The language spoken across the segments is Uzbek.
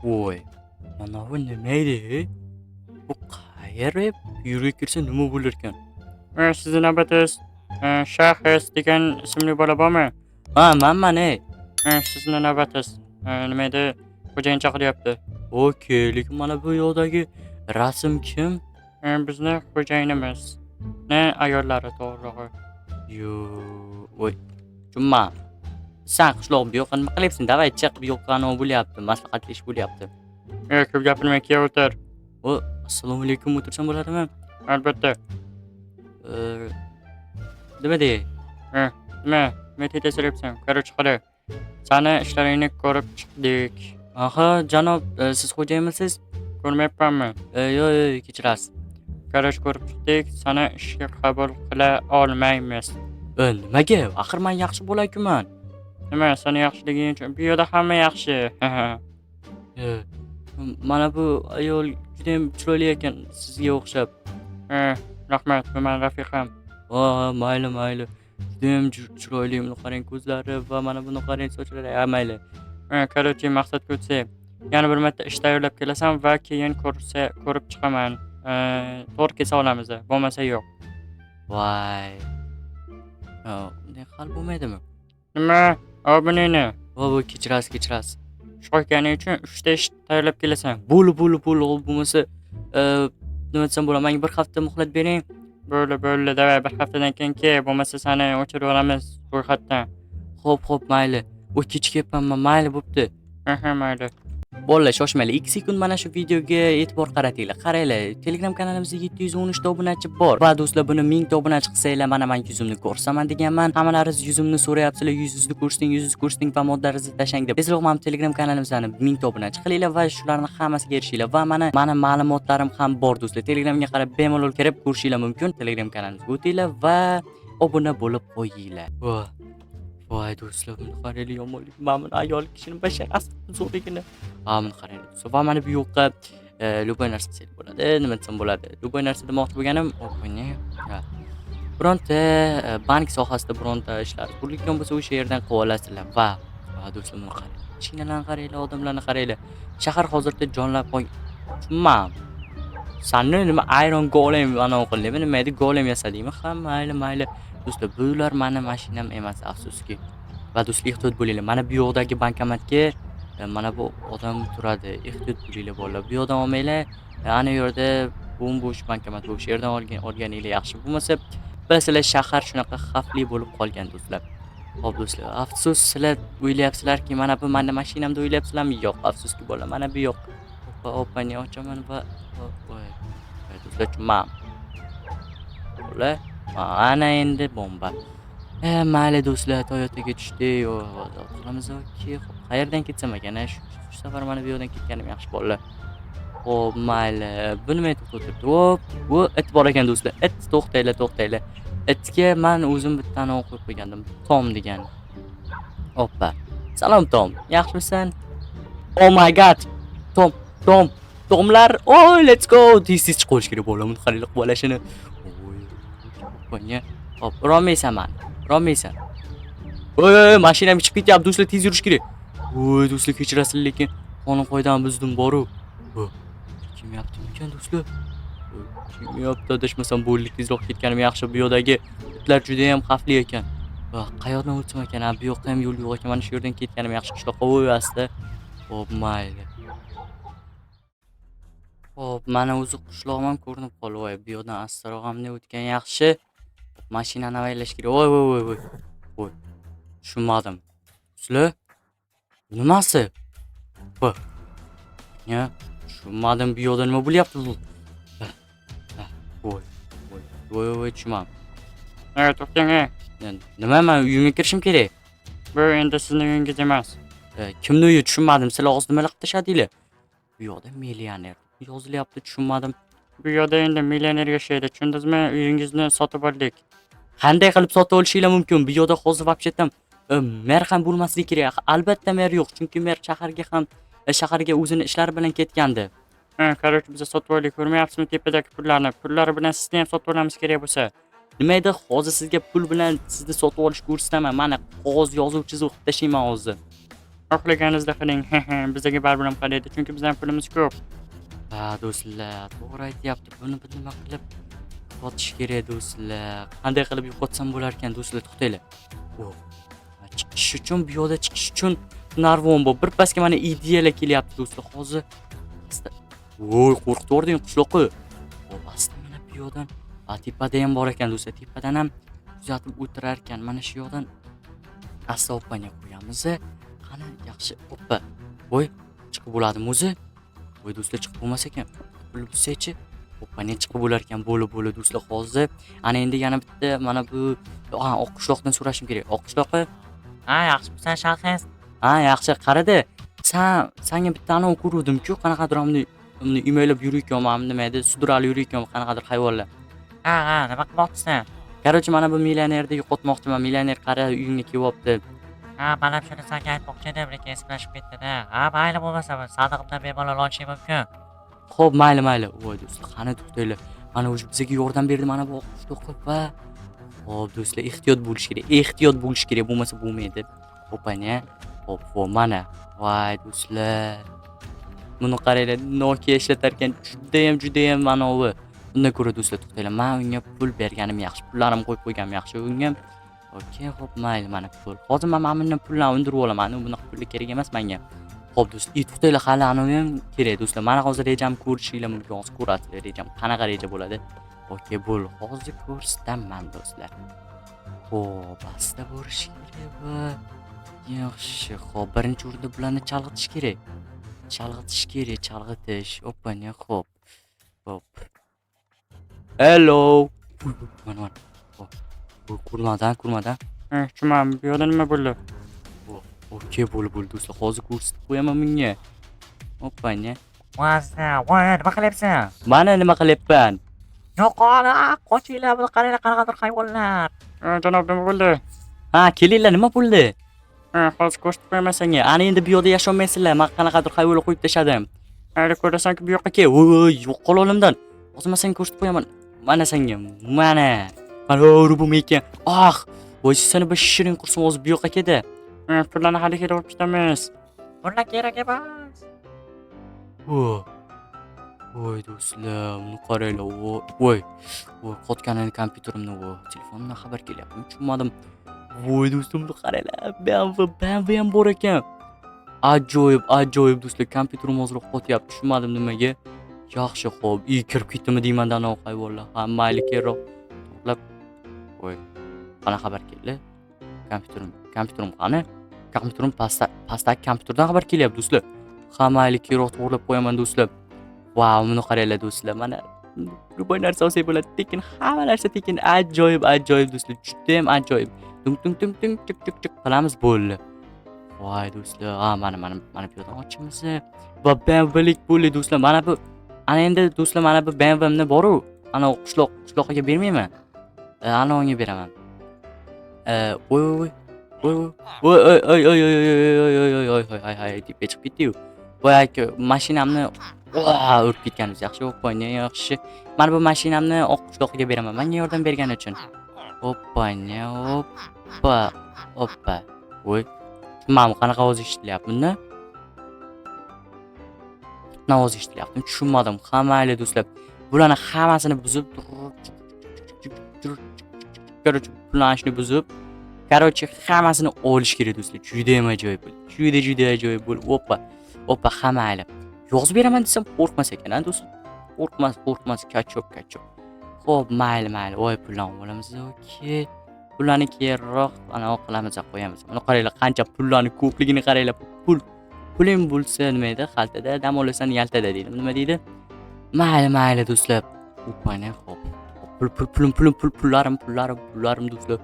Voy, mana bu nima edi? Bu qayerga yurga kirsa nima bo'lar ekan? Sizni navbatingiz. Shahris degan ismli bola bormi? Ha, manman ey. Sizni navbatingiz. Nima edi? Xo'jayin chaqiryapti. Okey, lekin mana bu yoqdagi rasm kim? Bizni xo'jayinimiz. Ayollari to'g'rirog'i. Yo, voy, jumma. Sen qishloq bu yoqqa nima qilyapsan? Davay chiq, bu yoqqa nima bo'lyapti? Maslahatlashish bo'lyapti. Ko'p gapirmay kelib o'tir. Assalomu alaykum, o'tirsam bo'ladimi? Albatta. Nima dey? Nima tetasyapsan? Qaror chiqadi. Sani ishlaringni ko'rib chiqdik. Aha, janob, siz xo'jayinmisiz? Ko'rmayapmanmi? Yo'q, kechirasiz. Qaror ko'rib chiqdik. Sani ishga qabul qila olmaymiz. Nimaga? Axir men yaxshi bo'lakuman. Nima, seni yaxshiliging uchun bu yerda hamma yaxshi. Mana bu ayol juda ham chiroyli ekan, sizga o'xshab. Rahmat, bu meni rafiqam. Mayli. Juda ham chiroyli, buni qarang, ko'zlari va mana buni qarang, sochlari. Mayli. Короче, maqsad ko'rsa, yana bir marta ish tayyorlab kelasan va keyin ko'rib chiqaman. To'g'ri kelsa olamiz, bo'lmasa yo'q. Voy. Bunday hal bo'lmaydimi? Nima? Obunini. Voy, kechirasiz. Shoyganing uchun 3 ta ish tayyorlab kelasan. Bo'ldi, bo'lmasa nima desam bo'ladi? Menga bir hafta muhlat bering. Bo'ldi, davay bir haftadan keyin kel, bo'lmasa seni o'chirib olamiz ro'yxatdan. Xo'p, mayli. Kechikyapman, mayli bo'pti. Mayli. Bolalar, shoshmanglar. 2 sekund mana shu videoga e'tibor qaratinglar. Qaranglar, Telegram kanalimizda 713 ta obunachi bor. Va do'stlar, buni 1000 ta obunachi qilsanglar, mana men yuzimni ko'rsaman deganman. Hammalaringiz yuzimni so'rayapsizlar, yuzingizni ko'rsating va moddaringizni tashlang deb. Tezroq mana Telegram kanalimizdan 1000 ta obunachi qilinglar va shularning hammasiga erishinglar. Va mana ma'lumotlarim ham bor do'stlar. Telegramga qarab bemalol kirib ko'rishinglar mumkin. Telegram kanalimizga o'tinglar va obuna bo'lib qo'yinglar. Voy do'stlar, buni qaranglar, yomonlik. Mana buni ayol kishining basharasi zo'rligini. Buni qaranglar do'stlar. Va mana bu yoqqa любой narsa desam bo'ladi. Nima desam bo'ladi? Любой narsa demoqchi bo'lganim, bironta bank sohasida bironta ishlar bo'layotgan bo'lsa, o'sha yerdan qilib olasizlar. Va do'stlar, buni qarang. Mashinalarni qaranglar, odamlarni qaranglar. Shahar hozirda jonlab qo'y. Tushunmam. Sanni nima iron golem ana o'qilmaymi? Nima edi? Golem yasadingmi? Ha, mayli. Do'stlar, bular meni mashinam emas, afsuski. Va do'stlar, ehtiyot bo'linglar. Mana bu yoqdagi bankomatga mana bu odam turadi. Ehtiyot bo'linglar bolalar. Bu yoqdan olmanglar. Ana yerda bo'sh bankomat bor. O'sha yerdan olganinglar yaxshi. Bo'lmasa, bilasizlar, shahar shunaqa xavfli bo'lib qolgan do'stlar. Xo'p do'stlar, afsus, sizlar o'ylayapsizlarki, mana bu meni mashinam deb o'ylayapsizlarmi? Yo'q, afsuski bolalar. Mana bu yo'q. Opani ochaman va do'stlar, tushunmam. Bolalar, ana endi bomba. Mayli do'stlar, Toyotaga tushdik. Qilamiz okey. Qayerdan ketsam ekan? Shu safar mana bu yoqdan ketganim yaxshi bolalar. Xo'p, mayli. Bu nima etib o'tiribdi? Bu it bor ekan do'stlar. It, to'xtanglar. Itga men o'zim bitta nom qo'yib qo'ygandim. Tom degan. Hoppa. Salom Tom. Yaxshimisan? Oh my god. Tomlar. Let's go. Tez chiqish kerak bo'laman. Qaranglar qilishini. Hop, Romaysan. Mashinam chiqib ketyapti, do'stlar, tez yurish kerak. Do'stlar, kechirasiz, lekin qonun qoidadan buzdim boru. Kim yapti ekan do'stlar? Kim yapti? Adashmasam bo'ldi, tezroq ketganim yaxshi. Bu yoqdagi itlar juda ham xavfli ekan. Qayoqdan o'tsam ekan? Bu yoqda ham yo'l yo'q ekan. Mana shu yerdan ketganim yaxshi. Qishloqqa asta. Xo'p, mayli. Xo'p, mana o'zi qishlog'im ham ko'rinib qoldi. Voy, bu yoqdan astroq hamda o'tgan yaxshi. Mashinani avaylash kerak. Voy. Tushunmadim. Sizlar nimasi? Tushunmadim, bu yoqda nima bo'lyapti? Voy, tushunmadim. To'xtang. Nima, men uyimga kirishim kerak? Bu endi sizning uyingiz emas. Kimning uyi? Tushunmadim. Sizlar og'iz nimalar qilib tashladinglar? Bu yoqda millioner yozilyapti, tushunmadim. Bu yoqda endi millioner yashaydi, tushundingizmi? Uyingizni sotib oldik. Qanday qilib sotib olishinglar mumkin? Bu yoqda hozir vobshetam mer ham bo'lmasligi kerak. Albatta mer yo'q, chunki mer shaharga o'zini ishlari bilan ketgandi. Короче, biz sotib oldik. Ko'rmayapsizmi tepadagi pullarni? Pullar bilan sizni ham sotib olamiz kerak bo'lsa. Nima edi? Hozir sizga pul bilan sizni sotib olish ko'rsataman. Mana qog'oz yozuvchisi o'qib tashlayman hozir. Xohlaganingizda qiling. Bizga baribir ham qaraydi, chunki bizning pulimiz ko'p. Ha, do'stlar, to'g'ri aytyapti. Buni bir nima qilib yo'qotish kerak do'stlar. Qanday qilib yo'qotsam bo'lar ekan do'stlar, to'xtanglar. O, chiqish uchun, bu yoqda chiqish uchun narvom bor. Birpasga mana ideyalar kelyapti do'stlar. Hozir asta. Voy, qo'rqitib yubording qishloqni. Hop, asta mana bu yoqdan. Tepada ham bor ekan do'stlar. Tepadan ham kuzatib o'tirar ekan. Mana shu yoqdan asta opanga qo'yamiz. Qani, yaxshi. Hoppa. Voy, chiqib bo'ladimi o'zi? Voy do'stlar, chiqib bo'lmas ekan. Bilib bilsa-chi. Hoppani chiqib bo'lar ekan. Bo'li do'stlar, hozir ana endi yana bitta mana bu oq qishloqdan so'rashim kerak. Oq qishloqi. Ha, yaxshimisan Shalxes? Ha, yaxshi. Qarada. Senga bittani ko'ruvdim-ku, qanaqadir uni imaylab yurayotgan, nima edi, sudralib yurayotgan qanaqadir hayvonlar. Ha, nima qilmoqchisan? Короче, mana bu millionerni yo'qotmoqchiman. Millioner qari uyimga kelyapti. Ha, mana shuni senga aytmoqchi edim, lekin eslashib ketdi-da. Ha, mayli bo'lmasa, sandig'imdan bemalol olishim mumkin. Xo'p, mayli. Voy do'stlar, qani to'xtanglar. Mana o'sha bizga yordam berdi mana bu qishloq va xo'p do'stlar, ehtiyot bo'lish kerak, bo'lmasa bo'lmaydi. Xo'p ana. Xo'p, mana. Voy do'stlar. Buni qaranglar, Nokia ishlatar ekan, judayam mana u. Undan ko'ra do'stlar, to'xtanglar. Men unga pul berganim yaxshi, pullarim qo'yib qo'yganim yaxshi unga. Okey, xo'p, mayli, mana pul. Hozir men bundan pullarni undirib olaman. Bunaqa pul kerak emas menga. Xo'p do'stlar, to'xtanglar, hali anavi ham kerak do'stlar. Mana hozir rejamni ko'rishinglar mumkin. Hozir ko'rasizlar rejam qanaqa reja bo'ladi. Okey, bo'l. Hozir ko'rsataman do'stlar. Xo'p, asta bo'lish kerak bu. Yaxshi, xo'p, birinchi o'rinda bularni chalg'itish kerak. Chalg'itish. Opani, xo'p. Hello. Mana. Xo'p. Bu ko'rmadan. Tushunmadim, bu yoqda nima bo'ldi? Okey, bo'ldi do'stlar. Hozir ko'rsatib qo'yaman bunga. Opani. Voy, nima qilyapsan? Mana nima qilyapman? Yo'qol, qochinglar, buni qaranglar, qanaqadir hayvonlar. Janob, nima bo'ldi? Ha, kelinglar, nima bo'ldi? Hozir ko'rsatib qo'yaman senga. Ana endi bu yoqda yasholmaysizlar. Men qanaqadir hayvonlar qo'yib tashladim. Hali ko'rasanki bu yoqqa Aka, voy, yo'q qol olimdan. Hozir men senga ko'rsatib qo'yaman. Mana senga. Mana urubim ekan. Voy, seni bir shirin qursin hozir bu yoqqa keldi. pullarni hali kelib olib ketamiz. Bunlar kerak emas. Voy do'stlar, buni qaranglar. Voy, qotganini kompyuterimni, telefonimdan xabar kelyapti. Tushunmadim. Voy do'stim, buni qaranglar. BMW ham bor ekan. Ajoyib do'stlar, kompyuterim hozir qotyapti. Tushunmadim nimaga. Yaxshi, xo'p, kirib ketdimi deyman-da ana hayvonlar. Ha, mayli kerak. To'g'rilab. Voy, qana xabar keldi? Kompyuterim qani? Kompyuterim pastdagi kompyuterdan xabar kelyapti do'stlar. Ha, mayli kerak, to'g'rilab qo'yaman do'stlar. Vau, buni qaranglar do'stlar. Mana любой narsa olsak bo'ladi, lekin hamma narsa tekin. Ajoyib do'stlar, juda ham ajoyib. Tung tik qilamiz bo'ldi. Voy do'stlar, mana bu yerdan ochamiz. Va BMW bo'ldi do'stlar. Mana bu ana endi do'stlar, mana bu BMW'mni bor-ku, ana qishloqqa bermayman. Ana unga beraman. Voy. Voy, deb chiqib ketdi-yu. Voy aka, mashinamni urib ketganimiz yaxshi, o'pani yaxshi. Mana bu mashinamni oq qishloqqa beraman. Menga yordam bergani uchun. O'pani, oppa. Voy. Mana qanaqa ovoz eshitilyapti bunda? Qanaqa ovoz eshitilyapti? Tushunmadim. Mayli do'stlar. Bularni hammasini buzib, bularni shuni buzib, hammasini olish kerak do'stlar. Juda ham ajoyib bo'ldi. Juda ajoyib bo'ldi. Oppa, mayli. Yozib beraman desam qo'rqmas ekan-a do'stlar. Qo'rqmas, kachop. Xo'p, mayli. Voy, pullarni olamiz. Okey. Pullarni keyinroq ana qilamiz, qo'yamiz. Mana qaranglar, qancha pullarni ko'pligini qaranglar. Pulim bo'lsa nima edi? Xaltada dam olasan yaltada deydi. Nima deydi? Mayli do'stlar. Opani, xo'p. Pullarim do'stlar.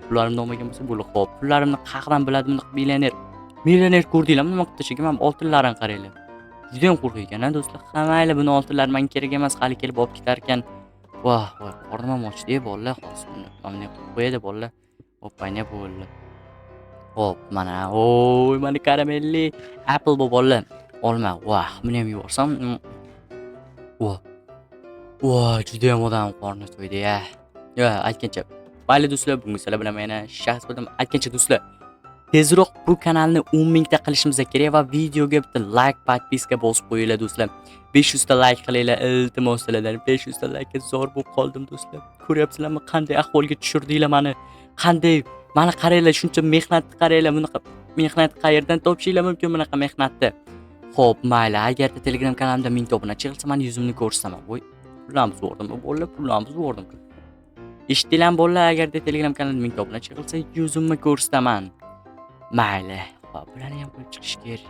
Pullarimni olmagan bo'lsa bo'ldi. Xo'p, pullarimni qayerdan biladi bunaqa millioner ko'rdinglarmi? Nima qilib tashlagan? Mana oltinlarini qaranglar. Juda ham qo'rqiygan-a do'stlar. Mayli, buni oltinlari menga kerak emas, hali kelib olib ketar ekan. Voy, qornim ham ochdi, bolalar. Hozir buni qo'yadi bolalar. Opani bo'ldi. Xo'p, mana, mana karamelli Apple bu bolalar. Olma. Buni ham yuborsam. Juda ham odam qorni to'ydi-ya. Aytgancha. Mayli do'stlar, bugun sizlar bilan men shaxs bo'ldim. Aytgancha do'stlar. tezroq bu kanalni 10 mingta qilishimiz kerak va videoga bitta like, podpiska bosib qo'yinglar do'stlar. 500 ta like qilinglar, iltimos sizlardan. 500 ta like ga zor bo'lib qoldim do'stlar. Ko'ryapsizlarmi qanday ahvolga tushirdinglar meni? Qanday? Mana qaranglar, shuncha mehnatni qaranglar, bunaqa mehnat qayerdan topishinglar mumkin bunaqa mehnatni? Xo'p, mayli, agarda Telegram kanalimda 1000 ta obunachi qilsa, men yuzimni ko'rsataman. Voy, pullarni zo'rdim, bolalar, pullarni zo'rdim. Eshitdinglar bolalar, agarda Telegram kanalimda 1000 ta obunachi qilsa, yuzimni ko'rsataman. Mayli, hop, bularni ham qo'yib chiqish kerak.